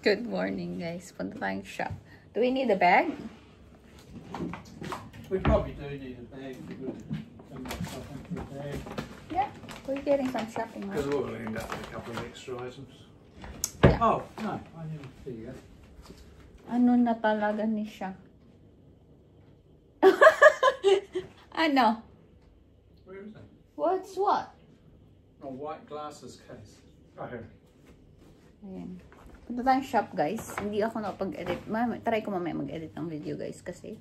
Good morning, guys. Punta tayong shop. Do we need a bag? We probably do need a bag. Some shopping for a bag. Yeah, we're getting some shopping, right? Because we'll end up with a couple of extra items. Yeah. Oh, no, I didn't see that. Ano na talaga ni siya? Ano? Where is it? What's what? A white glasses case. Oh, here. Ayan. Punta tayong shop, guys. Hindi ako nakapag-edit. Try ko mamaya mag-edit ng video, guys. Kasi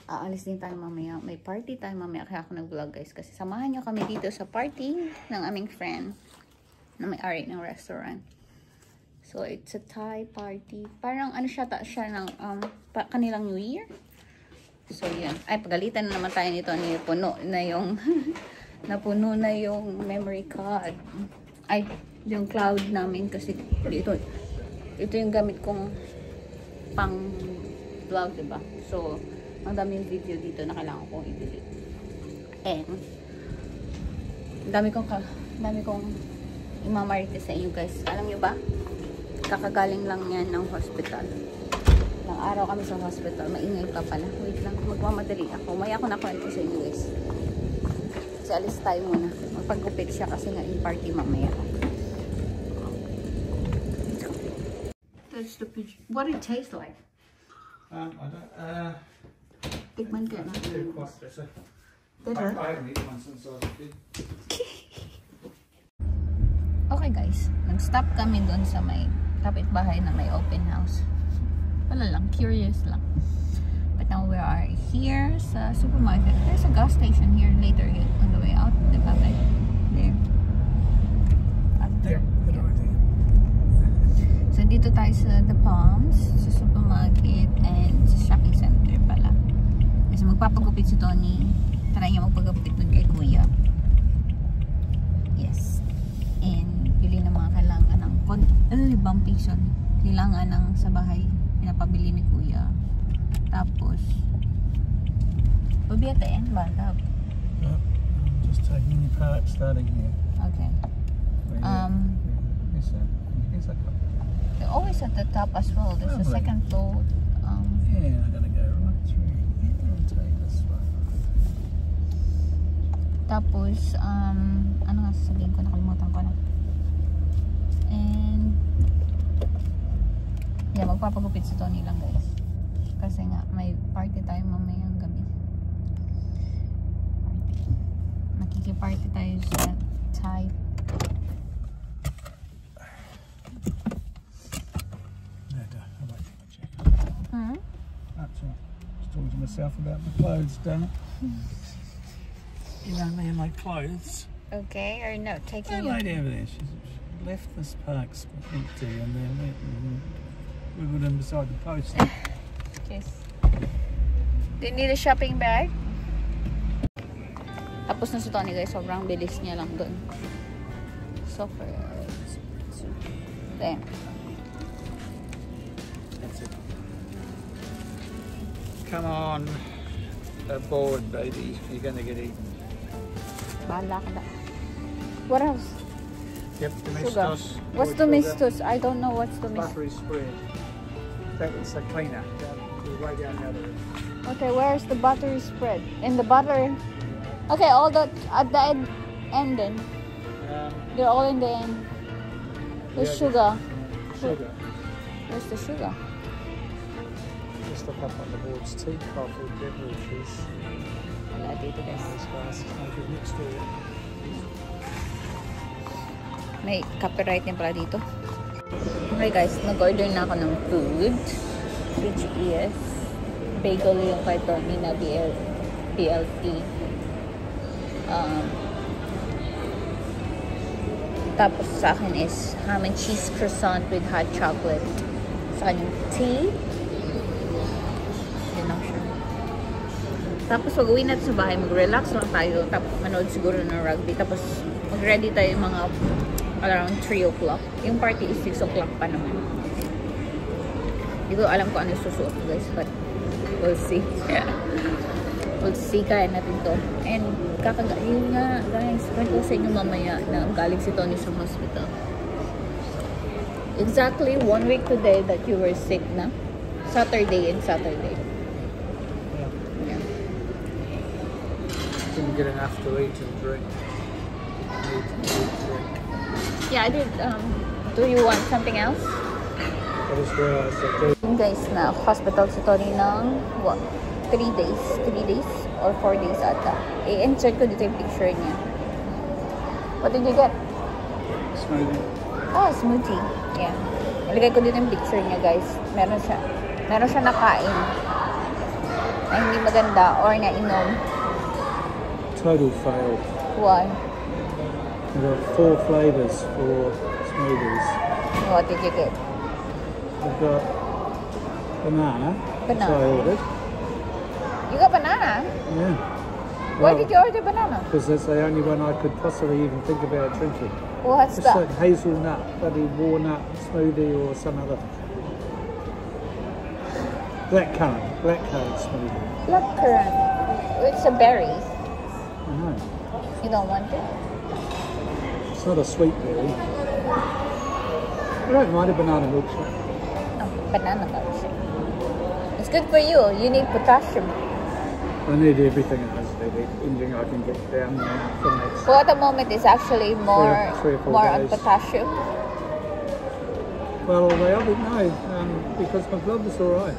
aalis din tayo mamaya. May party tayo mamaya. Kaya ako nag-vlog, guys. Kasi samahan nyo kami dito sa party ng aming friend na may-ari ng restaurant. So, it's a Thai party. Parang ano siya ng kanilang New Year. So, yan. Ay, pagalitan na naman tayo nito. Puno na yung napuno na yung memory card. Ay, yung cloud namin kasi ito yung gamit kong pang vlog, diba? So, ang daming video dito na kailangan kong i-delete. And, dami kong imamarite sa inyo, guys. Alam nyo ba? Kakagaling lang yan ng hospital. Ilang araw kami sa hospital. Maingay pa pala. Wait lang. Magmamadali ako. Maya ako nakwento sa inyo, guys. Kasi alis tayo muna. Magpagupit siya kasi nga in party mamaya. That's the picture. What it tastes like? I don't, Tikman ka na. they're quite better. Better? I haven't eaten one since I was a kid. Okay, guys. Nag-stop kami doon sa may kapitbahay na may open house. Wala lang. Curious lang. But now we are here sa supermarket. There's a gas station here later on the way out. Diba? There. Up there. Good idea. So, dito tayo sa The Palms, sa supermarket, and sa shopping center pala. Kasi magpapagupit si Tony. Try niya magpagupit ng kay Kuya. Yes. And, bili ng mga kailangan ng bumpy son. Kailangan ng sa bahay. Pinapabili ni Kuya. Tapos, we'll be at the end, ba? Yep. Just taking your part, starting here. Okay. Here's that couple. They're always at the top as well. There's a second floor. Yeah, I'm gonna go right through. Yeah, I'll take this one. Tapos, ano nga sasabihin ko? Nakalimutan ko na. And, yeah, magpapagupit si Tony lang, guys. Kasi nga, may party tayo mamayang gabi. Nakikiparty tayo sa Thai. That's all. Just talking to myself about my clothes, damn it. You know me and my clothes. Okay, or no, taking That lady over there, she left this park empty and then wiggled in beside the post. Yes. Do you need a shopping bag? Tapos na si Tony, guys. Sobrang bilis niya lang dun. So, there. That's it. Come on, aboard, baby. You're gonna get eaten. Bahala ka na. What else? Yep, Sugar. domestos. What's domestos? I don't know what's domestos. Buttery spread. That is a cleaner. Right down the other end. Okay, where's the buttery spread? And the butter. Okay, all the at the end then. They're all in the end. There's sugar. Sugar. Where's the sugar? Just look up on the boards. Tea, coffee, beverages. Wala dito, guys. Ice glasses. Maybe next door. May copyright din pala dito. Okay, guys, nag-order na ako ng food. Which is bagel yung kay Tony na BLT. Tapos sa akin is ham and cheese croissant with hot chocolate. Sa kanyang tea. Yan lang siya. Tapos pag uwi natin sa bahay, mag-relax lang tayo. Tapos manood siguro ng rugby. Tapos mag-ready tayo mga around 3 o'clock. Yung party is 6 o'clock pa naman. Hindi ko alam kung ano susuot, guys. But we'll see. We'll see, kaya natin to. And yun nga, guys, kwento sa inyo mamaya na galing si Tony sa hospital. exactly 1 week today that you were sick na. Saturday and Saturday. Yeah. Didn't get enough to eat and drink. Eat and drink. Yeah, I did. Do you want something else? I just realised I do. Guys, na hospital si Tony ng what? 3 days. 3 days or 4 days ata. I-insert ko dito yung picture niya. What did you get? Smoothie. Oh, smoothie. Yeah. Ilagay ko dito yung picture niya, guys. Meron siya nakain na hindi maganda or nainom. Total fail. Why? I've got 4 flavours for smoothies. What did you get? I've got banana. Which Banana. I ordered. You got banana? Yeah. Why did you order banana? Because that's the only one I could possibly even think about drinking. What's It's that? like hazelnut, bloody walnut smoothie or some other. Blackcurrant smoothie. Blackcurrant. It's a berry. I know. You don't want it? It's not a sweet berry. I don't mind a banana milkshake. Oh, banana milkshake. It's good for you. You need potassium. I need everything in this baby. Anything I can get down there from that. So at the moment, it's actually more Three or four more on days. potassium. Well, they obviously no, because my blood was alright.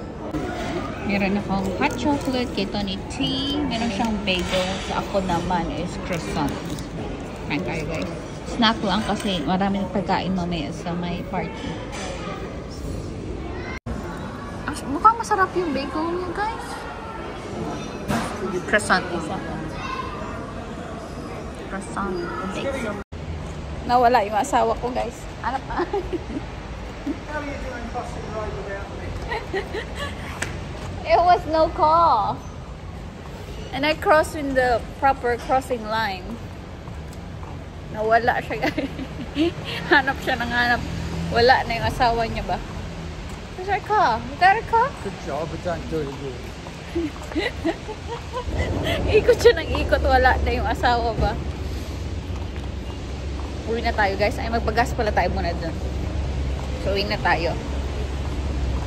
Meron akong hot chocolate, kay Tony tea. Meron siyang bagels. Ako naman is croissant. Kain tayo, guys. Snack lang kasi maraming pagkain mamaya sa may party. Mukhang masarap yung bagel niya, guys. Croissant isa. Croissant bagel. Nawala yung asawa ko, guys. Hanap na. How are you doing crossing the road without me? It was no call. And I crossed in the proper crossing line. Nawala siya, guys. Hanap siya ng hanap. Wala na yung asawa niya ba? Where's our car? Is that our car? Good job, but don't do it again. Ikot siya ng ikot. Wala na yung asawa ba? Uwi na tayo, guys. Ay, magpagas pala tayo muna dun. So, uwi na tayo.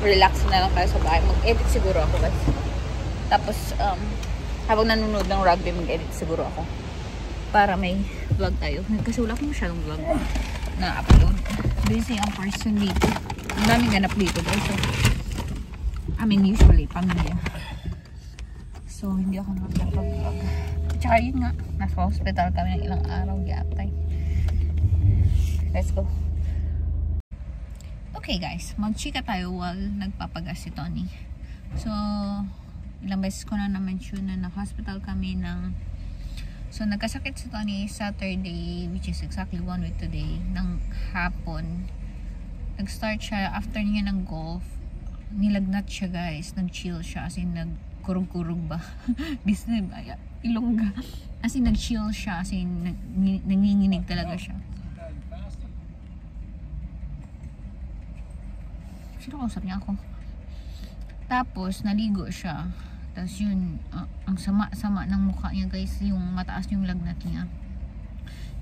Relax na lang tayo sa bahay. Mag-edit siguro ako, guys. Tapos, habang nanonood ng rugby, mag-edit siguro ako. Para may vlog tayo. Kasi wala akong masyadong vlog na upload. Busy ang person dito. Ang daming ganap dito, guys. So, I mean, usually, pamilya. So, hindi ako nakapag-vlog. Tsaka yun nga, nasa hospital kami ng ilang araw, gyatay. Let's go. Okay guys, mag-chika tayo while nagpapagas si Tony. So, ilang beses ko na na-mention na na-hospital kami ng... So, nagkasakit si Tony Saturday, which is exactly 1 week today, ng hapon. Nag-start siya, after niya ng golf, nilagnat siya, guys. Nag-chill siya, as in nag-kurug-kurug ba? Disney ba? Ilongga. As in nag-chill siya, as in nanginginig talaga siya. Sino kausap niya ako? Tapos, naligo siya. Tapos yun, ang sama-sama ng mukha niya, guys. Yung mataas yung lagnat niya.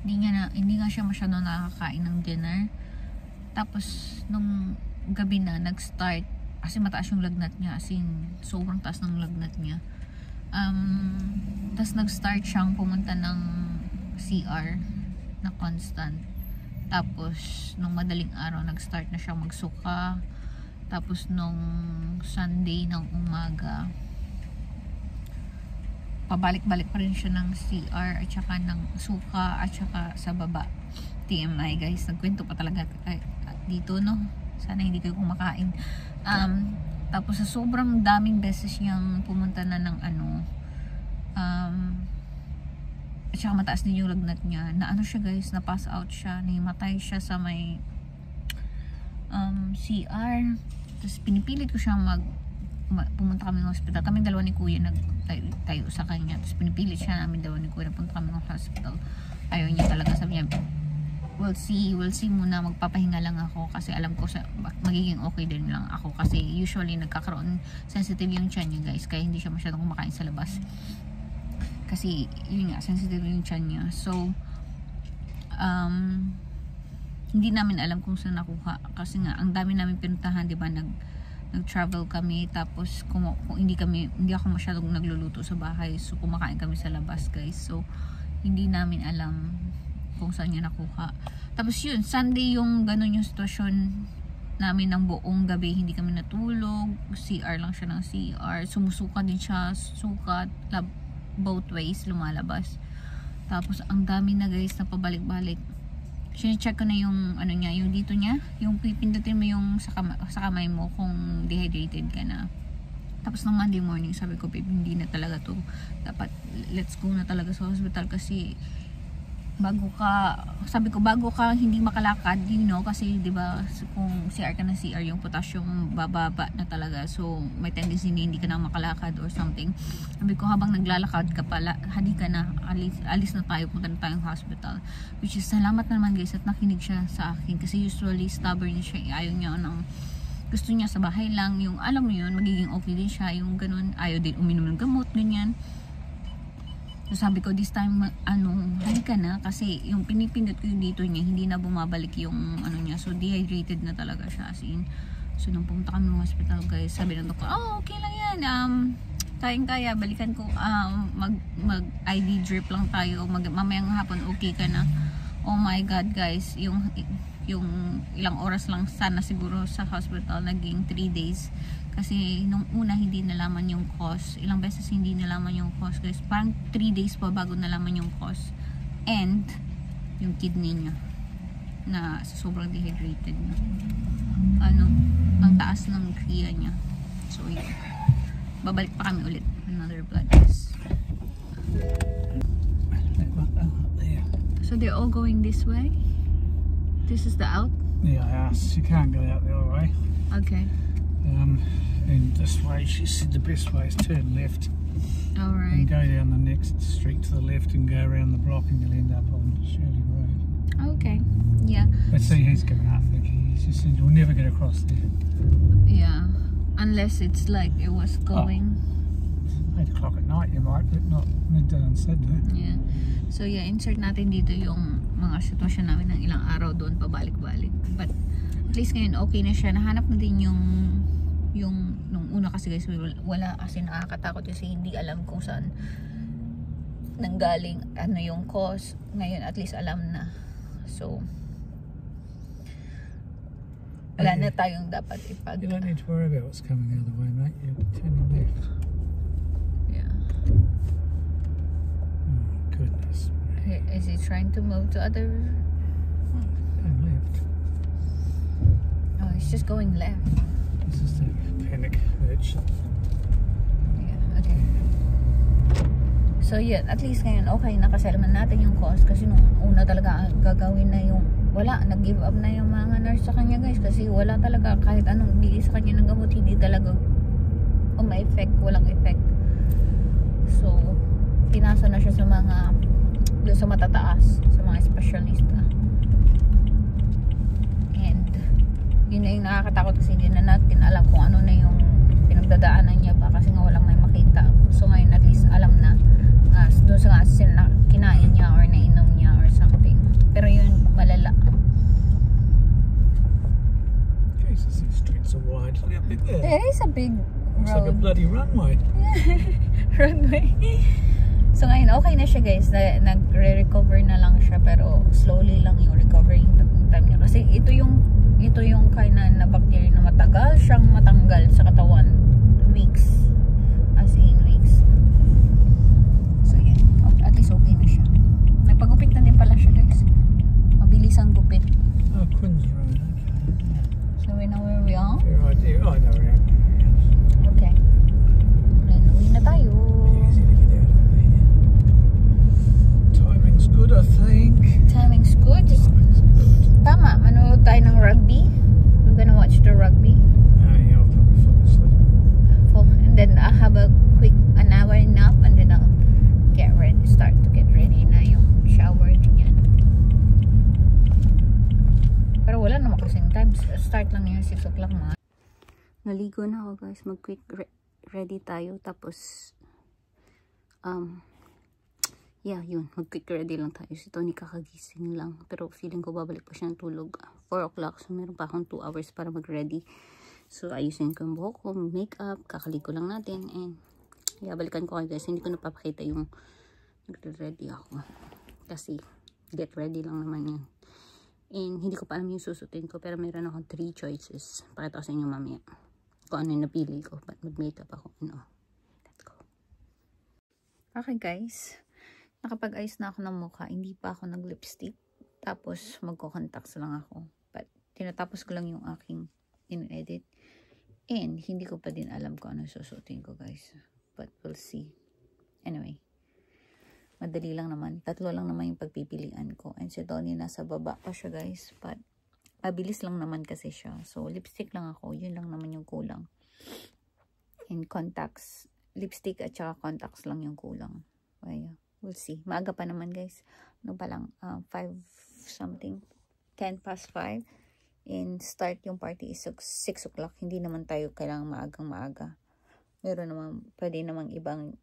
Hindi nga siya masyado nakakain ng dinner. Tapos, nung gabi na, nag-start. Kasi mataas yung lagnat niya. As in, sobrang taas ng lagnat niya. Tapos, nag-start siyang pumunta ng CR na constant. Tapos, nung madaling araw, nag-start na siyang magsuka. Tapos nung Sunday ng umaga, pabalik-balik pa rin siya ng CR at saka ng suka at saka sa baba. TMI, guys, nagkwento pa talaga dito, no? Sana hindi kayo kumakain. Tapos sa sobrang daming beses niyang pumunta na ng at saka mataas din yung lagnat niya, na siya, guys, na pass out siya, nahimatay siya sa may CR. Tapos pinipilit ko siyang pumunta kami ng hospital. Kami dalawa ni kuya nagtayo sa kanya. Tapos pinipilit siya namin dalawa ni kuya na punta kami ng hospital. Ayaw niya talaga. Sabi niya, we'll see muna, magpapahinga lang ako kasi alam ko magiging okay din lang ako kasi usually nagkakaroon sensitive yung tiyan niya, guys, kaya hindi siya masyadong kumakain sa labas kasi yun nga, sensitive yung tiyan niya. So hindi namin alam kung saan nakuha. Kasi nga, ang dami namin pinuntahan, di ba, nag-travel kami, tapos kung hindi ako masyadong nagluluto sa bahay, so kumakain kami sa labas, guys. So, hindi namin alam kung saan niya nakuha. Tapos yun, Sunday yung ganun yung sitwasyon namin ng buong gabi, hindi kami natulog, CR lang siya ng CR, sumusuka din siya, sukat, both ways, lumalabas. Tapos, ang dami na guys, na pabalik-balik. Sine-check ko na yung ano niya, yung dito niya, yung pipindutin mo yung sa kamay mo kung dehydrated ka na. Tapos ng Monday morning, sabi ko, babe, hindi na talaga to. Dapat, let's go na talaga sa hospital kasi bago ka hindi makalakad, you know, kasi 'di ba kung CR ka na CR, yung potassium bababa na talaga, so may tendency na hindi ka na makalakad or something. Sabi ko, habang naglalakad ka pala, hadi ka na, alis na tayo, punta na tayong hospital. Which is, salamat naman guys at nakinig siya sa akin, kasi usually stubborn siya, ayaw niya gusto niya sa bahay lang, yung alam mo yun, magiging okay din siya, yung ganun, ayaw din uminom ng gamot, ganyan. So sabi ko, this time, hali ka na, kasi yung pinipindot ko yung dito niya, hindi na bumabalik yung niya, so dehydrated na talaga siya, as in. So nung pumunta kami ng hospital guys, sabi ng doktor, okay lang yan, kaya balikan ko, mag IV drip lang tayo, mamayang hapon okay ka na. Oh my god guys, yung ilang oras lang sana siguro sa hospital, naging 3 days. Kasi nung una hindi nalaman yung cause, ilang beses hindi nalaman yung cause guys, parang 3 days pa bago nalaman yung cause. And yung kidney niya na sobrang dehydrated na, ang taas ng kriya niya. So yun, babalik pa kami ulit, another blood test. So they're all going this way? This is the out? Yeah, I asked. She can't go out the other way. Okay. And this way, she said the best way is turn left. Alright. And go down the next street to the left and go around the block and you'll end up on Shirley Road. Okay. Yeah. Let's see who's going up. She said we'll never get across there. Yeah. Unless it's like it was going. 8 o'clock at night you might, but not midday on Saturday. Yeah. So yeah, insert natin dito yung mga sitwasyon namin ng ilang araw doon pabalik-balik. But at least ngayon okay na siya. Nahanap na din yung nung una kasi guys, wala, kasi nakakatakot kasi hindi alam kung saan nanggaling, yung cause. Ngayon at least alam na. So wala na tayong dapat ipag. You don't need to worry about what's coming the other way, mate. You're turning left. Yeah. Oh goodness. Is he trying to move to other? Turn left. Oh, he's just going left. This is the panic urge. Yeah, okay. So yeah, at least ngayon okay na, kasi alam natin yung cause. Kasi nung una talaga gagawin na yung wala, nag-give up na yung mga nurse sa kanya guys, kasi wala talaga, kahit anong bigay sa kanya ng gamot, hindi talaga may effect, walang effect. So pinasa na siya sa doon sa matataas, sa mga specialista. And yun na yung nakakatakot, kasi hindi na natin alam kung ano na yung pinagdadaanan niya pa, kasi nga walang may makita. So ngayon at least alam na doon sa kinain niya or nainom niya or something. Pero yun malala. Jesus, these streets are wide. Look how big there. There is a big road. It's like a bloody runway. Runway. So ngayon okay na siya guys, nagre-recover na lang siya, pero slowly lang yung recovering time niya, kasi ito yung kind na bacteria na matagal siyang matanggal sa katawan, weeks, as in weeks. So yeah, at least okay na siya. Nagpagupit na din pala siya guys, mabilis ang gupit. Oh, Queen's Road. Okay. So we know where we are? Fair idea. Oh, I know where I am. Okay. Then uwi na tayo. Easy to get out of there. Timing's good, I think. Timing's good. Tama, manood tayo ng rugby. We're gonna watch the rugby. Oh yeah, I'll probably fall asleep. And then I'll have a quick an hour nap, and then I'll start to get ready na yung shower din yan. Pero wala naman kasing time. Start lang yung 6 o'clock mga. Naligo na ako guys. Mag quick ready tayo. Tapos yeah, yun. Mag-quick ready lang tayo. Si Tony kakagising lang. Pero feeling ko babalik pa siya ng tulog. 4 o'clock. So, meron pa akong 2 hours para mag-ready. So, ayusin ko yung buhok ko, makeup, kakaligo lang natin. And, yeah, balikan ko kayo guys. Hindi ko napapakita yung nagre-ready ako. Kasi, get ready lang naman yan. And, hindi ko pa alam yung susutin ko. Pero meron akong 3 choices. Pakita ko sa inyo mamaya. Kung ano yung napili ko. But mag-makeup ako. No. Let's go. Okay guys. Nakapag-ayos na ako ng mukha. Hindi pa ako nag-lipstick. Tapos, magko-contacts lang ako. But, tinatapos ko lang yung aking in-edit. And, hindi ko pa din alam kung ano susutin ko, guys. But, we'll see. Anyway. Madali lang naman. 3 lang naman yung pagpipilian ko. And si Tony nasa baba pa siya, guys. But, mabilis lang naman kasi siya. So, lipstick lang ako. Yun lang naman yung kulang. And, contacts. Lipstick at saka contacts lang yung kulang. Kaya, we'll see. Maaga pa naman, guys. Ano pa lang? 5 something. 10 past 5. And start yung party is 6 o'clock. Hindi naman tayo kailangang maagang-maaga. Meron naman, pwede namang ibang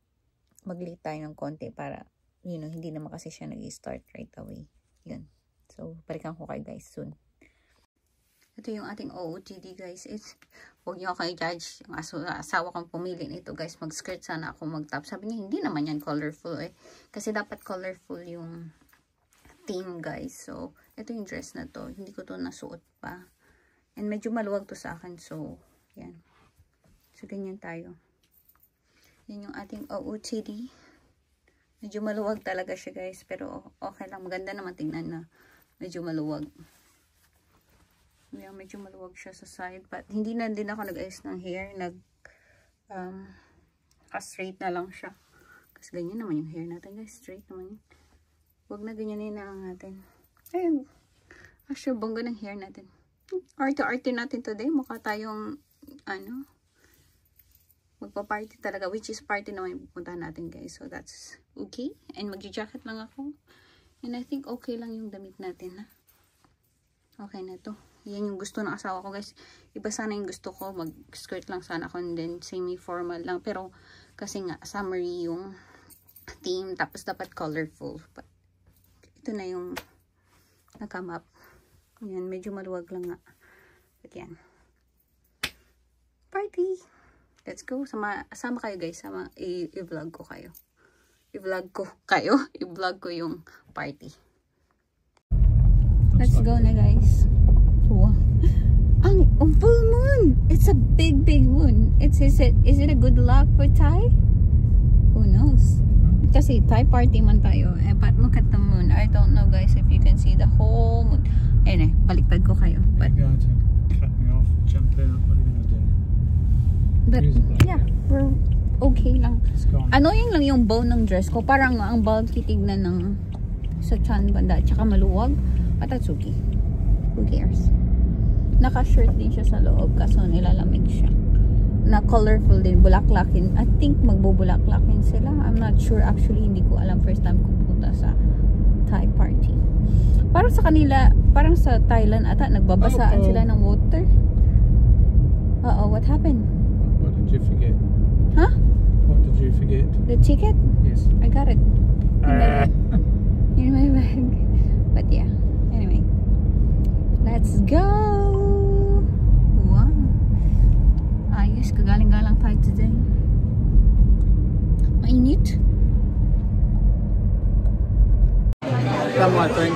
mag-late tayo ng konti para, you know, hindi naman kasi siya nag-start right away. Yun. So, balikan ko kayo guys soon. Ito yung ating OOTD guys. Huwag nyo kayo judge. Yung asawa kong pumili nito guys. Mag-skirt sana ako mag-top. Sabi niya, hindi naman yan colorful eh. Kasi dapat colorful yung theme guys. So, ito yung dress na to. Hindi ko to nasuot pa. And medyo maluwag to sa akin. So, yan. So, ganyan tayo. Yan yung ating OOTD. Medyo maluwag talaga siya guys. Pero okay lang. Maganda naman tingnan na medyo maluwag. Yan, medyo maluwag siya sa side. But, hindi na din ako nag-ayos ng hair. Straight na lang siya. Kasi ganyan naman yung hair natin guys. Straight naman yun. Huwag na ganyanin na lang natin. Ayun. Actually, bongga ng hair natin. Arte-arte natin today. Mukha tayong, magpa-party talaga. Which is party naman yung pupuntahan natin, guys. So, that's okay. And mag-jacket lang ako. And I think okay lang yung damit natin, ha? Okay na to. Yan yung gusto ng asawa ko, guys. Iba sana yung gusto ko. Mag-skirt lang sana ako. And then, semi-formal lang. Pero, kasi nga, summery yung theme. Tapos, dapat colorful. But, ito na yung nakam up. Yan, medyo maluwag lang nga. But yan. Party! Let's go. Sama kayo guys. I-vlog ko kayo. I-vlog ko kayo. I-vlog ko yung party. Let's go na guys. Wow. Ang full moon! It's a big moon. Is it a good luck for Thai? Who knows? Kasi Thai party man tayo. But look at the moon. I don't know guys if you can see the whole moon. Ayun baliktad ko kayo. But, you're going to cut me off, jump out, what are you going to do? But, yeah, we're okay lang. Annoying lang yung bow ng dress ko. Parang ang bulky tignan ng sa chan banda. Tsaka maluwag. But that's okay. Who cares? Naka-shirt din siya sa loob. Kaso nilalamig siya. Na colorful din, bulaklakin. I think magbubulaklakin sila. I'm not sure actually, hindi ko alam, first time ko punta sa Thai party. Parang sa kanila, parang sa Thailand ata, nagbabasaan sila ng water. What happened? What did you forget? Huh? What did you forget? The ticket? Yes. I got it. In my bag. But yeah, anyway. Let's go! Wow. Ayos, kagaling-galang tayo today. Mainit. Come on, drink.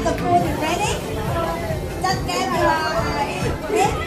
The food is ready. Just get your